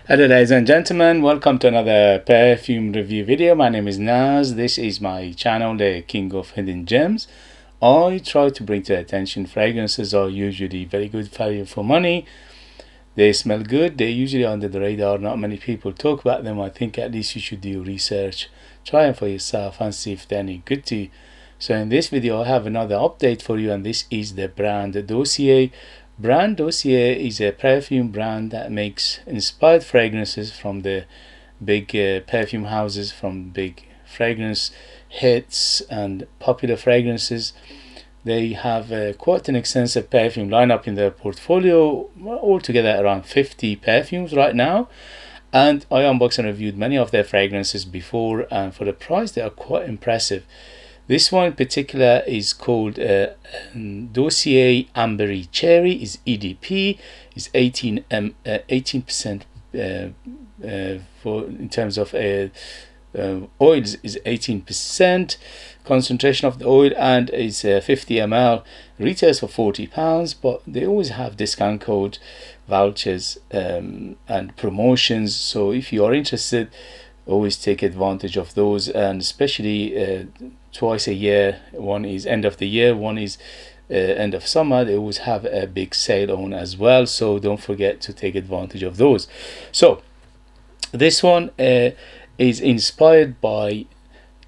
Hello ladies and gentlemen, welcome to another perfume review video. My name is Naz. This is my channel, the King of Hidden Gems. I try to bring to attention fragrances are usually very good value for money. They smell good, they're usually under the radar, not many people talk about them. I think at least you should do research, try them for yourself and see if they're any good to you. So in this video I have another update for you, and this is the brand Dossier. Brand Dossier is a perfume brand that makes inspired fragrances from the big perfume houses, from big fragrance hits and popular fragrances. They have quite an extensive perfume lineup in their portfolio, altogether around 50 perfumes right now. And I unboxed and reviewed many of their fragrances before, and for the price they are quite impressive. This one in particular is called Dossier Ambery Cherry, is EDP, is 18% for in terms of oils is 18% concentration of the oil, and is 50 ml. Retails for £40, but they always have discount code, vouchers, and promotions. So if you are interested, always take advantage of those, and especially twice a year. One is end of the year, one is end of summer. They always have a big sale on as well, so don't forget to take advantage of those. So this one is inspired by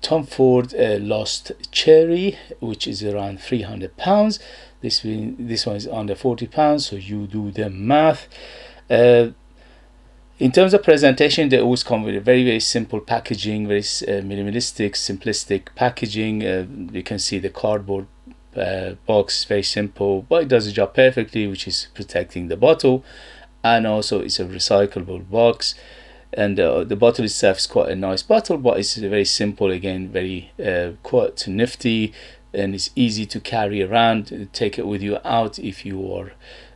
Tom Ford Lost Cherry, which is around £300. This one is under £40, so you do the math. In terms of presentation, they always come with a very simple packaging, very minimalistic, simplistic packaging. You can see the cardboard box, very simple, but it does the job perfectly, which is protecting the bottle. And also it's a recyclable box, and the bottle itself is quite a nice bottle, but it's very simple, again very quite nifty, and it's easy to carry around. Take it with you out if you are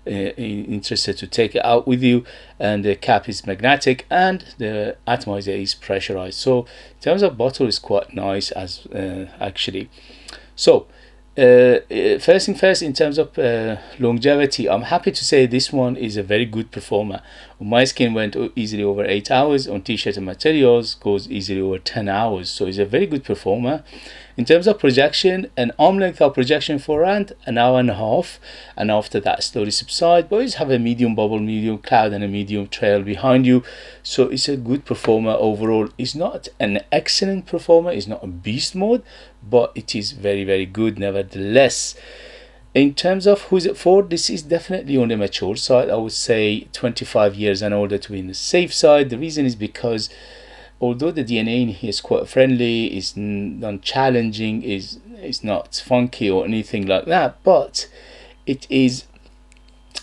interested to take it out with you. And the cap is magnetic and the atomizer is pressurized, so in terms of bottle is quite nice as actually. So first thing first, in terms of longevity, I'm happy to say this one is a very good performer. On my skin went easily over 8 hours, on t-shirt and materials goes easily over 10 hours, so it's a very good performer. In terms of projection, an arm length of projection for around an hour and a half, and after that slowly subside. But you have a medium bubble, medium cloud, and a medium trail behind you, so it's a good performer overall. It's not an excellent performer, it's not a beast mode, but it is very good nevertheless. In terms of who's it for, this is definitely on the mature side. I would say 25 years and older to be in the safe side. The reason is because although the DNA in here is quite friendly, is non-challenging, is not funky or anything like that, but it is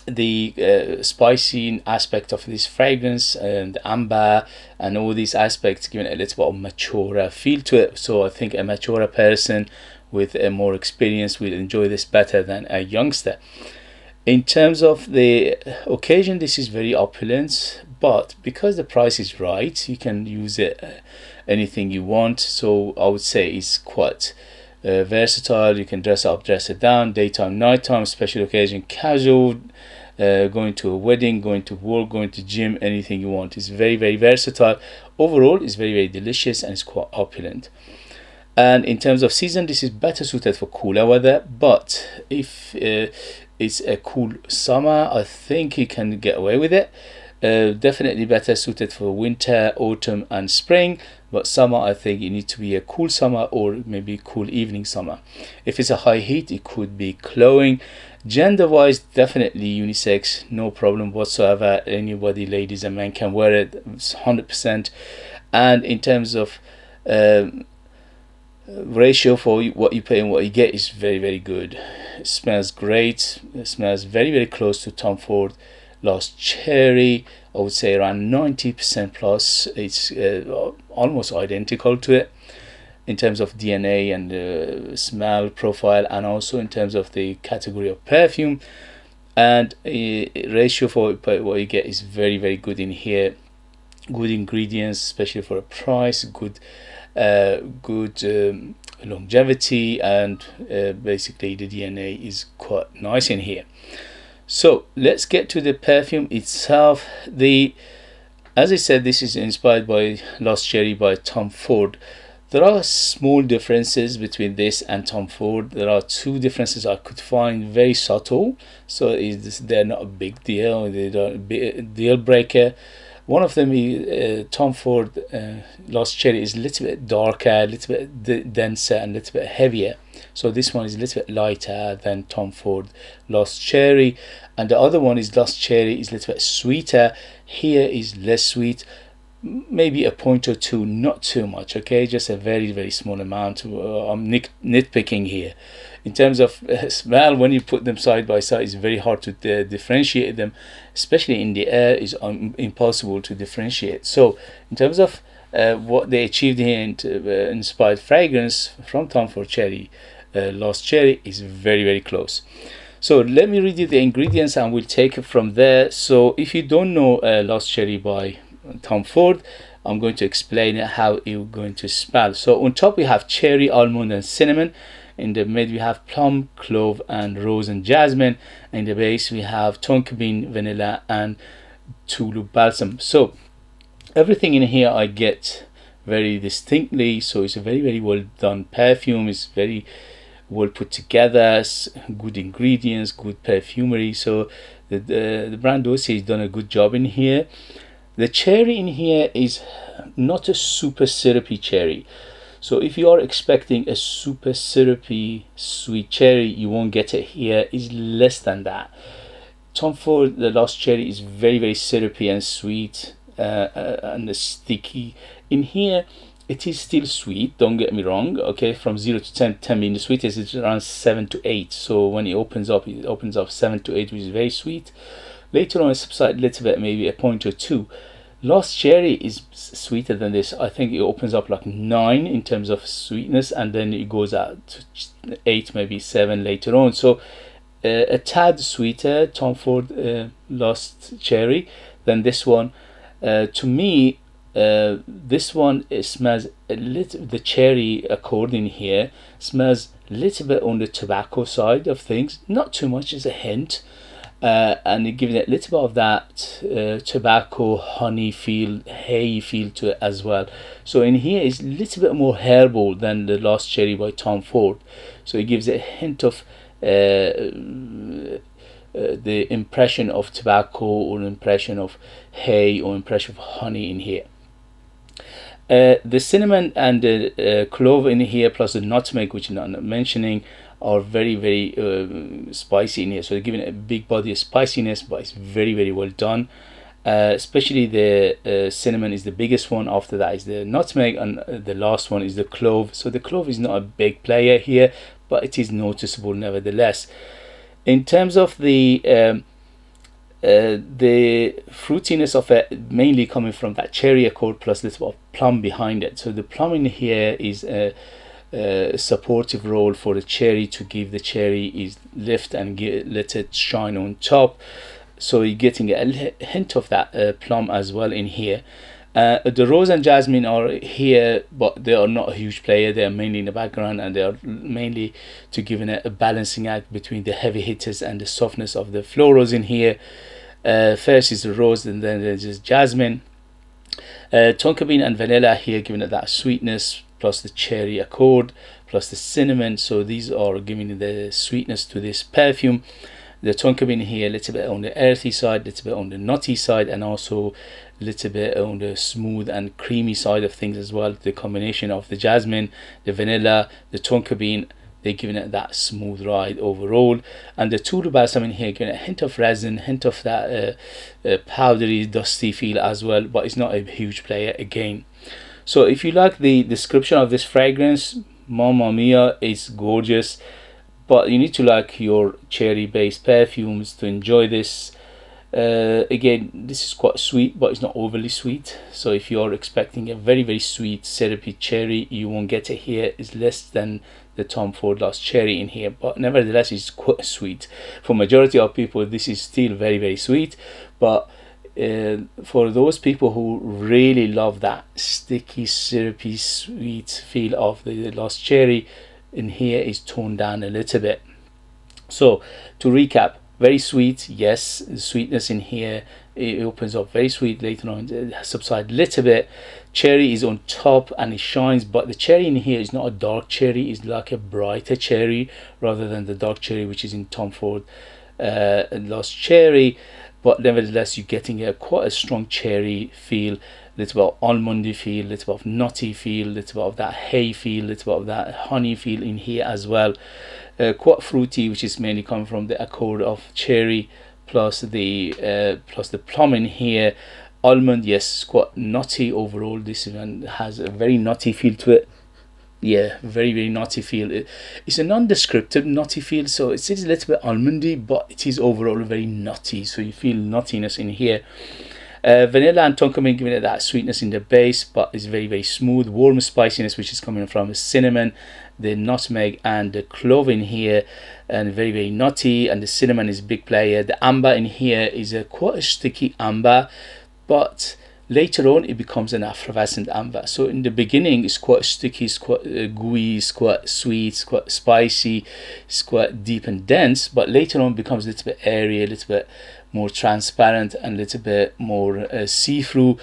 the spicy aspect of this fragrance and amber and all these aspects giving it a little bit of mature feel to it. So I think a mature person with a more experience will enjoy this better than a youngster. In terms of the occasion, this is very opulent, but because the price is right, you can use it anything you want. So I would say it's quite versatile. You can dress up, dress it down, daytime, nighttime, special occasion, casual, going to a wedding, going to work, going to gym, anything you want. It's very versatile. Overall, it's very delicious and it's quite opulent. And in terms of season, this is better suited for cooler weather, but if it's a cool summer, I think you can get away with it. Definitely better suited for winter, autumn and spring, but summer I think it needs to be a cool summer or maybe cool evening summer. If it's a high heat, it could be glowing. Gender wise, definitely unisex, no problem whatsoever. Anybody, ladies and men, can wear it 100%. And in terms of ratio for what you pay and what you get is very good. It smells great. It smells very close to Tom Ford Lost Cherry. I would say around 90% plus. It's almost identical to it in terms of DNA and smell profile, and also in terms of the category of perfume. And ratio for what you get is very good in here. Good ingredients, especially for a price. Good longevity, and basically the DNA is quite nice in here. So let's get to the perfume itself. The As I said, this is inspired by Lost Cherry by Tom Ford. There are small differences between this and Tom Ford. There are two differences I could find very subtle, so they're not a big deal, they're not a deal breaker. One of them is Tom Ford Lost Cherry is a little bit darker, a little bit denser, and a little bit heavier. So this one is a little bit lighter than Tom Ford Lost Cherry, and the other one is Lost Cherry is a little bit sweeter. Here is less sweet, maybe a point or two, not too much, okay, just a very small amount. I'm nitpicking here. In terms of smell, when you put them side by side, it's very hard to differentiate them, especially in the air is impossible to differentiate. So in terms of what they achieved here in inspired fragrance from Tom Ford Cherry Lost Cherry is very close. So let me read you the ingredients and we'll take it from there. So if you don't know Lost Cherry by Tom Ford, I'm going to explain how you're going to spell. So on top we have cherry, almond and cinnamon. In the mid we have plum, clove and rose and jasmine. In the base we have tonka bean, vanilla and tulip balsam. So everything in here I get very distinctly. So it's a very well done perfume. It's very well put together, good ingredients, good perfumery. So the brand Dossier has done a good job in here. The cherry in here is not a super syrupy cherry. So if you are expecting a super syrupy sweet cherry, you won't get it here. It's less than that. Tom Ford the Lost Cherry is very syrupy and sweet and sticky. In here it is still sweet, don't get me wrong, okay, from 0 to 10 being the sweetest, it's around 7 to 8. So when it opens up 7 to 8, which is very sweet. Later on it subsides a little bit, maybe a point or two. Lost Cherry is sweeter than this. I think it opens up like 9 in terms of sweetness, and then it goes out to 8, maybe 7 later on. So a tad sweeter, Tom Ford Lost Cherry, than this one. To me, this one smells a little, the cherry accord in here smells a little bit on the tobacco side of things, not too much, as a hint. And it gives it a little bit of that tobacco, honey feel, hay feel to it as well. So in here is a little bit more herbal than the Lost Cherry by Tom Ford. So it gives it a hint of the impression of tobacco, or impression of hay, or impression of honey in here. The cinnamon and the clove in here, plus the nutmeg, which I'm not mentioning, are very spicy in here. So they're giving it a big body of spiciness, but it's very well done. Especially the cinnamon is the biggest one. After that is the nutmeg, and the last one is the clove. So the clove is not a big player here, but it is noticeable nevertheless. In terms of the fruitiness of it, mainly coming from that cherry accord plus a little bit of plum behind it. So the plum in here is a supportive role for the cherry, to give the cherry is lift and let it shine on top. So you're getting a hint of that plum as well in here. The rose and jasmine are here, but they are not a huge player. They are mainly in the background, and they are mainly to give a balancing act between the heavy hitters and the softness of the florals in here. First is the rose, and then there's jasmine. Tonka bean and vanilla here, giving it that sweetness, plus the cherry accord, plus the cinnamon. So these are giving the sweetness to this perfume. The tonka bean here, a little bit on the earthy side, a little bit on the nutty side, and also a little bit on the smooth and creamy side of things as well. The combination of the jasmine, the vanilla, the tonka bean, they're giving it that smooth ride overall. And the tulip balsam in here giving a hint of resin, hint of that powdery, dusty feel as well, but it's not a huge player again. So if you like the description of this fragrance, mamma mia, it's gorgeous. But you need to like your cherry based perfumes to enjoy this. Again, this is quite sweet, but it's not overly sweet. So if you're expecting a very sweet syrupy cherry, you won't get it here. It's less than the Tom Ford Lost Cherry in here, but nevertheless it's quite sweet. For majority of people this is still very sweet, but for those people who really love that sticky syrupy sweet feel of the Lost Cherry, in here is toned down a little bit. So to recap, very sweet, yes, the sweetness in here it opens up very sweet. Later on it subsides a little bit. Cherry is on top and it shines, but the cherry in here is not a dark cherry, it's like a brighter cherry rather than the dark cherry which is in Tom Ford Lost Cherry. But nevertheless you're getting quite a strong cherry feel, little bit of almondy feel, little bit of nutty feel, little bit of that hay feel, little bit of that honey feel in here as well. Quite fruity, which is mainly coming from the accord of cherry plus the plum in here. Almond, yes, quite nutty overall. This one has a very nutty feel to it. Yeah, very nutty feel. It's a non-descriptive nutty feel, so it's a little bit almondy, but it is overall very nutty, so you feel nuttiness in here. Vanilla and tonka bean giving it that sweetness in the base, but it's very smooth. Warm spiciness which is coming from the cinnamon, the nutmeg and the clove in here, and very nutty, and the cinnamon is a big player. The amber in here is quite a sticky amber, but later on it becomes an effervescent amber. So in the beginning it's quite sticky, it's quite gooey, it's quite sweet, it's quite spicy, it's quite deep and dense, but later on it becomes a little bit airy, a little bit more transparent, and a little bit more see-through.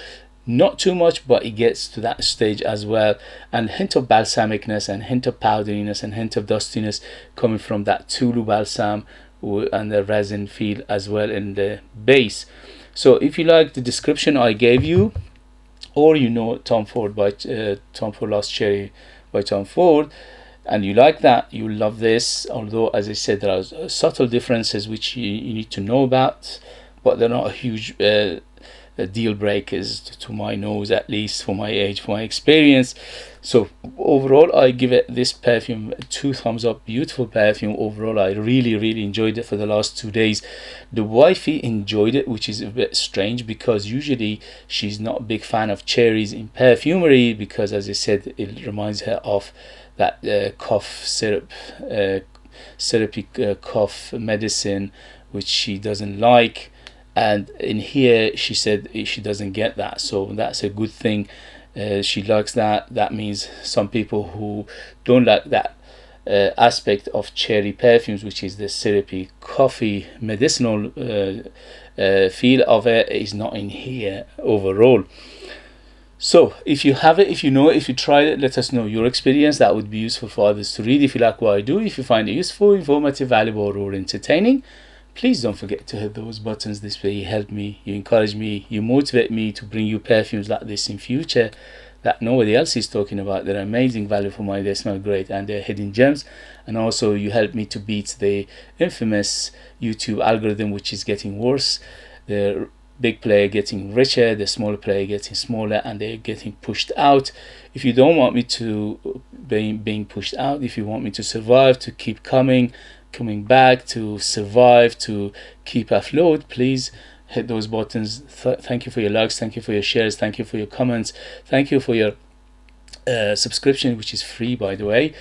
Not too much, but it gets to that stage as well, and hint of balsamicness and hint of powderiness and hint of dustiness coming from that Tulu balsam and the resin feel as well in the base. So if you like the description I gave you, or you know Tom Ford Lost Cherry by Tom Ford, and you like that, you love this. Although, as I said, there are subtle differences which you need to know about, but they're not a huge deal breakers to my nose, at least for my age, for my experience. So overall I give it, this perfume, 2 thumbs up. Beautiful perfume overall. I really enjoyed it for the last 2 days. The wifey enjoyed it, which is a bit strange because usually she's not a big fan of cherries in perfumery, because as I said it reminds her of that cough syrup, syrupy cough medicine, which she doesn't like. And in here she said she doesn't get that, so that's a good thing. She likes that. That means some people who don't like that aspect of cherry perfumes, which is the syrupy coffee medicinal feel of it, is not in here overall. So if you have it, if you know it, if you tried it, let us know your experience. That would be useful for others to read. If you like what I do, if you find it useful, informative, valuable, or entertaining, please don't forget to hit those buttons. This way you help me, you encourage me, you motivate me to bring you perfumes like this in future that nobody else is talking about. They're amazing value for money, they smell great, and they're hidden gems. And also you help me to beat the infamous YouTube algorithm, which is getting worse. The big player getting richer, the smaller player getting smaller, and they're getting pushed out. If you don't want me to being pushed out, if you want me to survive, to keep coming back, to survive, to keep afloat, please hit those buttons. Thank you for your likes, thank you for your shares, thank you for your comments, thank you for your subscription, which is free, by the way.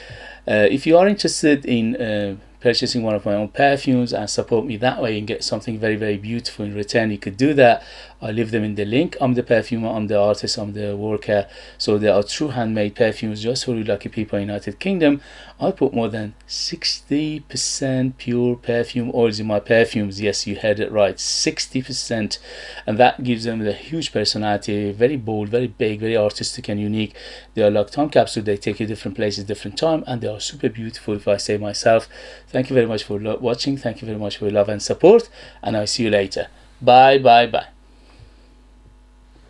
If you are interested in purchasing one of my own perfumes and support me that way and get something very beautiful in return, you could do that. I leave them in the link. I'm the perfumer, I'm the artist, I'm the worker. So there are true handmade perfumes just for you lucky people in the United Kingdom. I put more than 60% pure perfume oils in my perfumes. Yes, you heard it right, 60%. And that gives them a huge personality, very bold, very big, very artistic and unique. They are like time capsule. They take you different places, different time, and they are super beautiful, if I say myself. Thank you very much for watching. Thank you very much for your love and support, and I'll see you later. Bye.